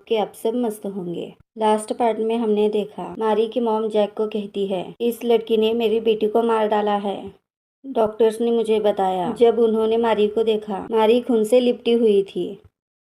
के अब सब मस्त होंगे। लास्ट पार्ट में हमने देखा मारी की मॉम जैक को कहती है, इस लड़की ने मेरी बेटी को मार डाला है। डॉक्टर्स ने मुझे बताया। जब उन्होंने मारी को देखा, मारी खून से लिपटी हुई थी।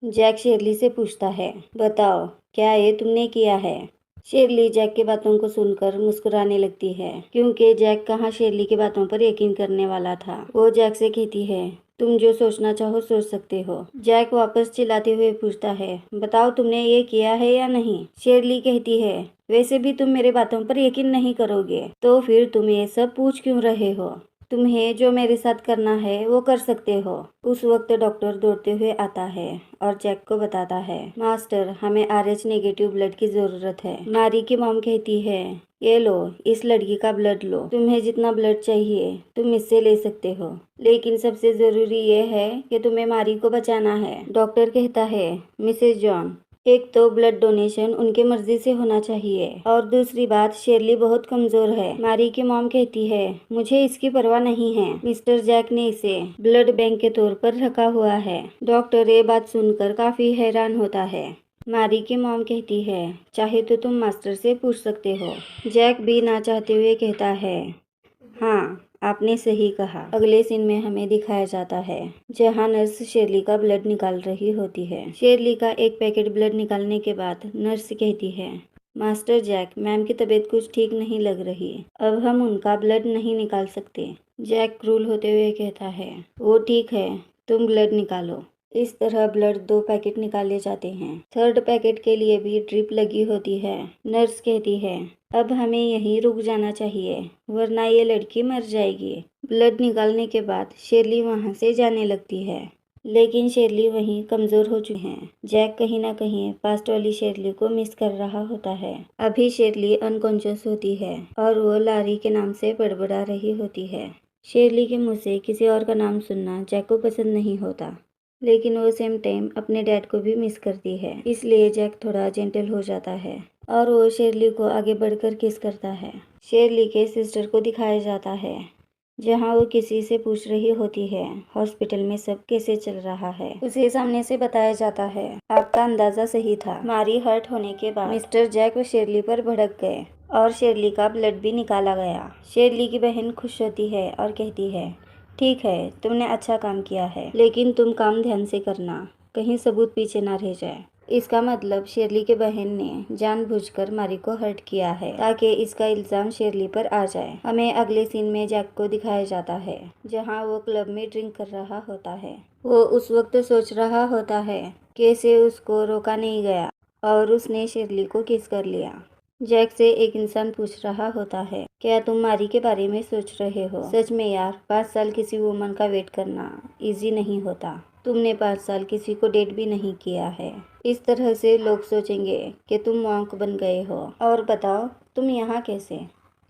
जैक शेरली से पूछता है, बताओ क्या ये तुमने किया है? शेरली जैक की बातों को सुनकर मुस्कुराने लगती है, क्योंकि जैक कहाँ शेरली की बातों पर यकीन करने वाला था। वो जैक से कहती है, तुम जो सोचना चाहो सोच सकते हो। जैक वापस चिल्लाते हुए पूछता है, बताओ तुमने ये किया है या नहीं? शेरली कहती है, वैसे भी तुम मेरे बातों पर यकीन नहीं करोगे, तो फिर तुम ये सब पूछ क्यों रहे हो? तुम्हें जो मेरे साथ करना है वो कर सकते हो। उस वक्त डॉक्टर दौड़ते हुए आता है और जैक को बताता है, मास्टर हमें RH नेगेटिव ब्लड की जरूरत है। मारी की मॉम कहती है, ये लो, इस लड़की का ब्लड लो, तुम्हें जितना ब्लड चाहिए तुम इससे ले सकते हो, लेकिन सबसे जरूरी ये है कि तुम्हें मारी को बचाना है। डॉक्टर कहता है, मिसेस जॉन, एक तो ब्लड डोनेशन उनके मर्जी से होना चाहिए, और दूसरी बात शेरली बहुत कमजोर है। मारी की मॉम कहती है, मुझे इसकी परवाह नहीं है, मिस्टर जैक ने इसे ब्लड बैंक के तौर पर रखा हुआ है। डॉक्टर ये बात सुनकर काफी हैरान होता है। मारी की मॉम कहती है, चाहे तो तुम मास्टर से पूछ सकते हो। जैक भी ना चाहते हुए कहता है, हाँ आपने सही कहा। अगले सीन में हमें दिखाया जाता है जहाँ नर्स शेरली का ब्लड निकाल रही होती है। शेरली का एक पैकेट ब्लड निकालने के बाद नर्स कहती है, मास्टर जैक, मैम की तबीयत कुछ ठीक नहीं लग रही, अब हम उनका ब्लड नहीं निकाल सकते। जैक क्रूल होते हुए कहता है, वो ठीक है, तुम ब्लड निकालो। इस तरह ब्लड 2 पैकेट निकाले जाते हैं। 3rd पैकेट के लिए भी ड्रिप लगी होती है। नर्स कहती है, अब हमें यहीं रुक जाना चाहिए, वरना ये लड़की मर जाएगी। ब्लड निकालने के बाद शेरली वहां से जाने लगती है, लेकिन शेरली वहीं कमजोर हो चुकी है। जैक कहीं ना कहीं पास्ट वाली शेरली को मिस कर रहा होता है। अभी शेरली अनकॉन्शियस होती है और वो लारी के नाम से बड़बड़ा रही होती है। शेरली के मुंह से किसी और का नाम सुनना जैक को पसंद नहीं होता, लेकिन वो सेम टाइम अपने डैड को भी मिस करती है, इसलिए जैक थोड़ा जेंटल हो जाता है और वो शेरली को आगे बढ़कर किस करता है। शेरली के सिस्टर को दिखाया जाता है, जहाँ वो किसी से पूछ रही होती है हॉस्पिटल में सब कैसे चल रहा है। उसे सामने से बताया जाता है, आपका अंदाजा सही था। मारी हर्ट होने के बाद मिस्टर जैक व शेरली पर भड़क गए और शेरली का ब्लड भी निकाला गया। शेरली की बहन खुश होती है और कहती है, ठीक है, तुमने अच्छा काम किया है, लेकिन तुम काम ध्यान से करना, कहीं सबूत पीछे ना रह जाए। इसका मतलब शेरली के बहन ने जानबूझकर मारी को हर्ट किया है, ताकि इसका इल्जाम शेरली पर आ जाए। हमें अगले सीन में जैक को दिखाया जाता है, जहां वो क्लब में ड्रिंक कर रहा होता है। वो उस वक्त सोच रहा होता है कैसे उसको रोका नहीं गया और उसने शेरली को किस कर लिया। जैक से एक इंसान पूछ रहा होता है, क्या तुम मारी के बारे में सोच रहे हो? सच में यार, 5 साल किसी वुमन का वेट करना इजी नहीं होता। तुमने 5 साल किसी को डेट भी नहीं किया है। इस तरह से लोग सोचेंगे कि तुम मॉन्क बन गए हो। और बताओ, तुम यहाँ कैसे?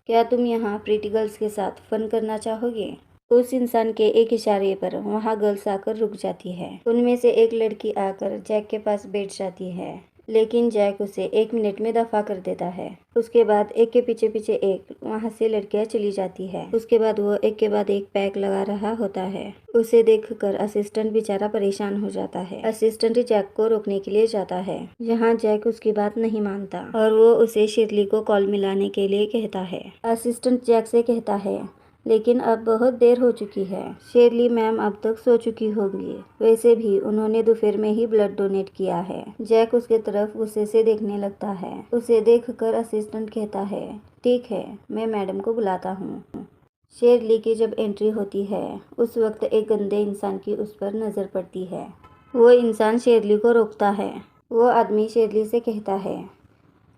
क्या तुम यहाँ प्रीटी गर्ल्स के साथ फन करना चाहोगे? उस इंसान के एक इशारे पर वहाँ गर्ल्स आकर रुक जाती है। उनमें से एक लड़की आकर जैक के पास बैठ जाती है, लेकिन जैक उसे 1 मिनट में दफा कर देता है। उसके बाद एक के पीछे पीछे एक वहां से लड़कियां चली जाती है। उसके बाद वो एक के बाद एक पैक लगा रहा होता है। उसे देखकर असिस्टेंट बेचारा परेशान हो जाता है। असिस्टेंट जैक को रोकने के लिए जाता है, जहां जैक उसकी बात नहीं मानता और वो उसे शेरली को कॉल मिलाने के लिए कहता है। असिस्टेंट जैक से कहता है, लेकिन अब बहुत देर हो चुकी है, शेरली मैम अब तक सो चुकी होंगी, वैसे भी उन्होंने दोपहर में ही ब्लड डोनेट किया है। जैक उसके तरफ गुस्से से देखने लगता है। उसे देखकर असिस्टेंट कहता है, ठीक है, मैं मैडम को बुलाता हूँ। शेरली की जब एंट्री होती है, उस वक्त एक गंदे इंसान की उस पर नज़र पड़ती है। वो इंसान शेरली को रोकता है। वो आदमी शेरली से कहता है,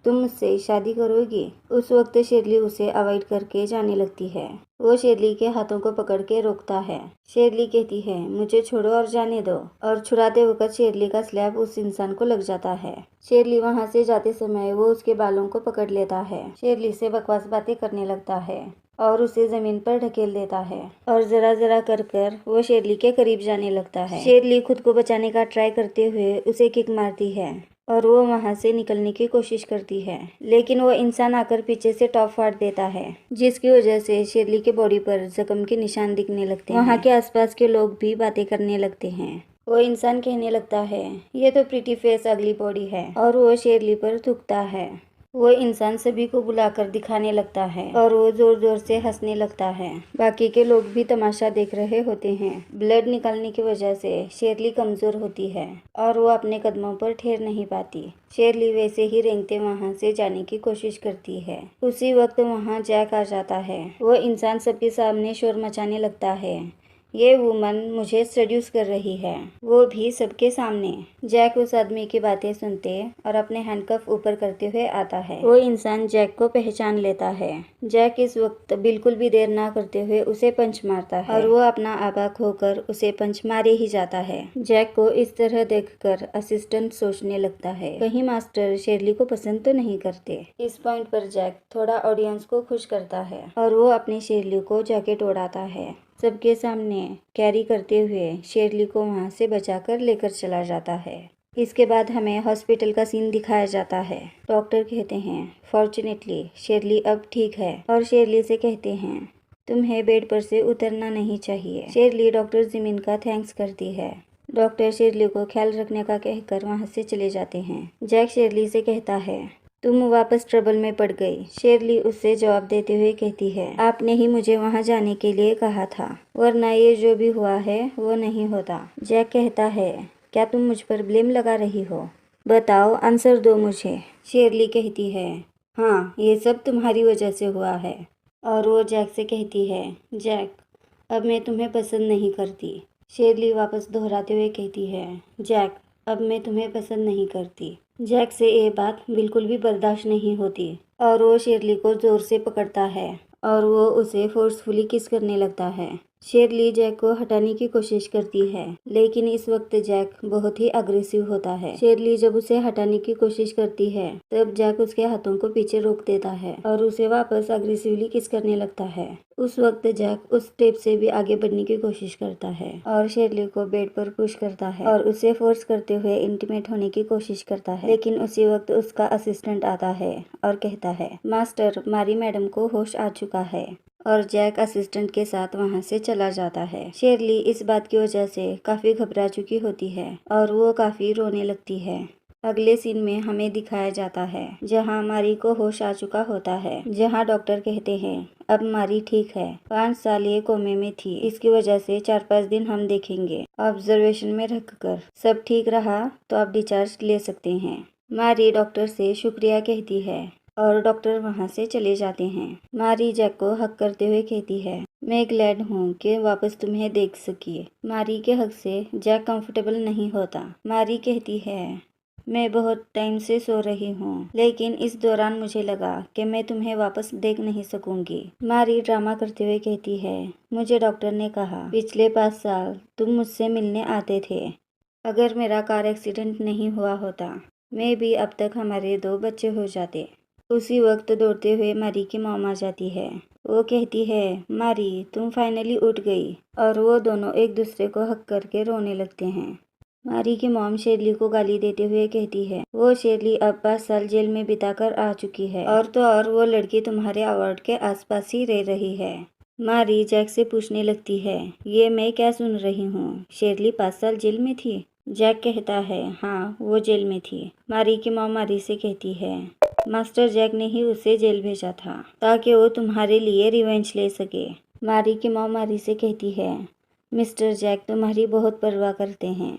तुम मुझसे शादी करोगी? उस वक्त शेरली उसे अवॉइड करके जाने लगती है। वो शेरली के हाथों को पकड़ के रोकता है। शेरली कहती है, मुझे छोड़ो और जाने दो, और छुड़ाते वक्त शेरली का स्लैप उस इंसान को लग जाता है। शेरली वहां से जाते समय वो उसके बालों को पकड़ लेता है, शेरली से बकवास बातें करने लगता है और उसे जमीन पर ढकेल देता है, और जरा जरा कर वो शेरली के करीब जाने लगता है। शेरली खुद को बचाने का ट्राई करते हुए उसे किक मारती है और वो वहां से निकलने की कोशिश करती है, लेकिन वो इंसान आकर पीछे से टॉप फाड़ देता है, जिसकी वजह से शेरली के बॉडी पर जख्म के निशान दिखने लगते हैं। वहां के आसपास के लोग भी बातें करने लगते हैं वो इंसान कहने लगता है, ये तो प्रीटी फेस अगली बॉडी है, और वो शेरली पर थूकता है। वो इंसान सभी को बुलाकर दिखाने लगता है और वो जोर जोर से हंसने लगता है। बाकी के लोग भी तमाशा देख रहे होते हैं। ब्लड निकलने की वजह से शेरली कमजोर होती है और वो अपने कदमों पर ठहर नहीं पाती। शेरली वैसे ही रेंगते वहां से जाने की कोशिश करती है। उसी वक्त वहां जैक आ जाता है। वो इंसान सबके सामने शोर मचाने लगता है, ये वुमन मुझे सेड्यूस कर रही है, वो भी सबके सामने। जैक उस आदमी की बातें सुनते और अपने हैंडकफ ऊपर करते हुए आता है। वो इंसान जैक को पहचान लेता है। जैक इस वक्त बिल्कुल भी देर ना करते हुए उसे पंच मारता है और वो अपना आबा खोकर उसे पंच मारे ही जाता है। जैक को इस तरह देखकर असिस्टेंट सोचने लगता है, कहीं मास्टर शेरली को पसंद तो नहीं करते। इस पॉइंट पर जैक थोड़ा ऑडियंस को खुश करता है और वो अपनी शेरली को जैकेट उड़ाता है। सबके सामने कैरी करते हुए शेरली को वहां से बचाकर लेकर चला जाता है। इसके बाद हमें हॉस्पिटल का सीन दिखाया जाता है। डॉक्टर कहते हैं, फॉर्चुनेटली शेरली अब ठीक है, और शेरली से कहते हैं, तुम्हें बेड पर से उतरना नहीं चाहिए। शेरली डॉक्टर जिमिन का थैंक्स करती है। डॉक्टर शेरली को ख्याल रखने का कहकर वहां से चले जाते हैं। जैक शेरली से कहता है, तुम वापस ट्रबल में पड़ गई। शेरली उससे जवाब देते हुए कहती है, आपने ही मुझे वहां जाने के लिए कहा था, वरना ये जो भी हुआ है वो नहीं होता। जैक कहता है, क्या तुम मुझ पर ब्लेम लगा रही हो? बताओ, आंसर दो मुझे। शेरली कहती है, हाँ, ये सब तुम्हारी वजह से हुआ है। और वो जैक से कहती है, जैक, अब मैं तुम्हें पसंद नहीं करती। शेरली वापस दोहराते हुए कहती है, जैक, अब मैं तुम्हें पसंद नहीं करती। जैक से ये बात बिल्कुल भी बर्दाश्त नहीं होती और वो शेरली को जोर से पकड़ता है और वो उसे फोर्सफुली किस करने लगता है। शेरली जैक को हटाने की कोशिश करती है, लेकिन इस वक्त जैक बहुत ही अग्रेसिव होता है। शेरली जब उसे हटाने की कोशिश करती है तब जैक उसके हाथों को पीछे रोक देता है और उसे वापस अग्रेसिवली किस करने लगता है। उस वक्त जैक उस स्टेप से भी आगे बढ़ने की कोशिश करता है और शेरली को बेड पर पुश करता है और उसे फोर्स करते हुए इंटीमेट होने की कोशिश करता है। लेकिन उसी वक्त उसका असिस्टेंट आता है और कहता है, मास्टर, मारी मैडम को होश आ चुका है। और जैक असिस्टेंट के साथ वहां से चला जाता है। शेरली इस बात की वजह से काफी घबरा चुकी होती है और वो काफी रोने लगती है। अगले सीन में हमें दिखाया जाता है जहां मारी को होश आ चुका होता है, जहां डॉक्टर कहते हैं, अब मारी ठीक है, 5 साल ये कोमे में थी, इसकी वजह से 4-5 दिन हम देखेंगे, ऑब्जर्वेशन में रखकर सब ठीक रहा तो आप डिस्चार्ज ले सकते हैं। मारी डॉक्टर से शुक्रिया कहती है और डॉक्टर वहां से चले जाते हैं। मारी जैक को हक करते हुए कहती है, मैं ग्लैड हूँ कि वापस तुम्हें देख सकी। मारी के हक से जैक कंफर्टेबल नहीं होता। मारी कहती है, मैं बहुत टाइम से सो रही हूँ, लेकिन इस दौरान मुझे लगा कि मैं तुम्हें वापस देख नहीं सकूंगी। मारी ड्रामा करते हुए कहती है, मुझे डॉक्टर ने कहा पिछले 5 साल तुम मुझसे मिलने आते थे। अगर मेरा कार एक्सीडेंट नहीं हुआ होता, मैं भी अब तक हमारे 2 बच्चे हो जाते। उसी वक्त दौड़ते हुए मारी की मॉम आ जाती है। वो कहती है, मारी, तुम फाइनली उठ गई। और वो दोनों एक दूसरे को हक करके रोने लगते हैं। मारी की मॉम शेरली को गाली देते हुए कहती है, वो शेरली अब 5 साल जेल में बिताकर आ चुकी है, और तो और वो लड़की तुम्हारे अवार्ड के आसपास ही रह रही है। मारी जैक से पूछने लगती है, ये मैं क्या सुन रही हूँ, शेरली 5 साल जेल में थी? जैक कहता है, हाँ, वो जेल में थी। मारी की मॉम मारी से कहती है, मास्टर जैक ने ही उसे जेल भेजा था ताकि वो तुम्हारे लिए रिवेंज ले सके। मारी की मॉम मारी से कहती है, मिस्टर जैक तुम्हारी बहुत परवाह करते हैं।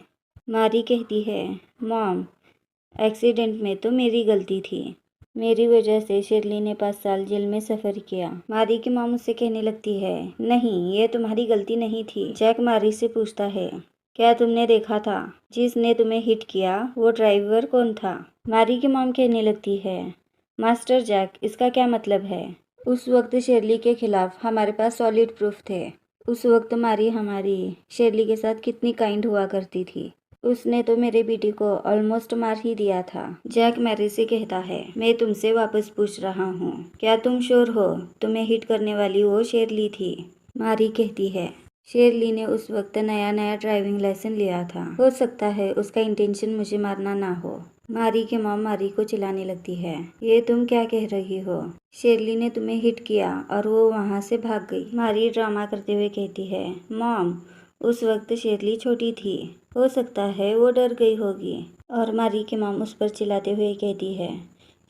मारी कहती है, मॉम, एक्सीडेंट में तो मेरी गलती थी, मेरी वजह से शेरली ने 5 साल जेल में सफ़र किया। मारी की मॉम उससे कहने लगती है, नहीं, ये तुम्हारी गलती नहीं थी। जैक मारी से पूछता है, क्या तुमने देखा था जिसने तुम्हें हिट किया, वो ड्राइवर कौन था? मारी की मॉम कहने लगती है, मास्टर जैक, इसका क्या मतलब है? उस वक्त शेरली के खिलाफ हमारे पास सॉलिड प्रूफ थे। उस वक्त मारी हमारी शेरली के साथ कितनी काइंड हुआ करती थी। उसने तो मेरे बेटी को ऑलमोस्ट मार ही दिया था। जैक मैरी से कहता है, मैं तुमसे वापस पूछ रहा हूँ, क्या तुम श्योर हो तुम्हें हिट करने वाली वो शेरली थी? मारी कहती है, शेरली ने उस वक्त नया नया ड्राइविंग लाइसेंस लिया था, हो सकता है उसका इंटेंशन मुझे मारना ना हो। मारी की मॉम मारी को चिल्लाने लगती है, ये तुम क्या कह रही हो? शेरली ने तुम्हें हिट किया और वो वहाँ से भाग गई। मारी ड्रामा करते हुए कहती है, मॉम, उस वक्त शेरली छोटी थी, हो सकता है वो डर गई होगी। और मारी की मॉम उस पर चिल्लाते हुए कहती है,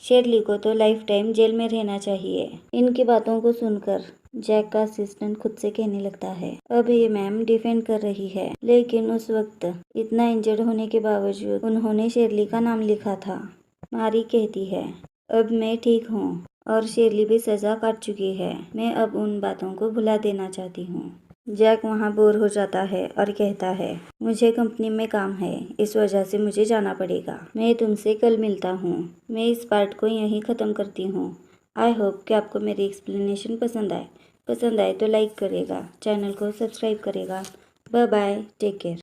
शेरली को तो लाइफ टाइम जेल में रहना चाहिए। इनकी बातों को सुनकर जैक का असिस्टेंट खुद से कहने लगता है, अब ये मैम डिफेंड कर रही है, लेकिन उस वक्त इतना इंजर्ड होने के बावजूद उन्होंने शेरली का नाम लिखा था। मारी कहती है, अब मैं ठीक हूँ और शेरली भी सजा काट चुकी है, मैं अब उन बातों को भुला देना चाहती हूँ। जैक वहाँ बोर हो जाता है और कहता है, मुझे कंपनी में काम है, इस वजह से मुझे जाना पड़ेगा। मैं तुमसे कल मिलता हूँ। मैं इस पार्ट को यहीं ख़त्म करती हूँ। आई होप कि आपको मेरी एक्सप्लेनेशन पसंद आए तो लाइक करेगा, चैनल को सब्सक्राइब करेगा। Bye bye, take care.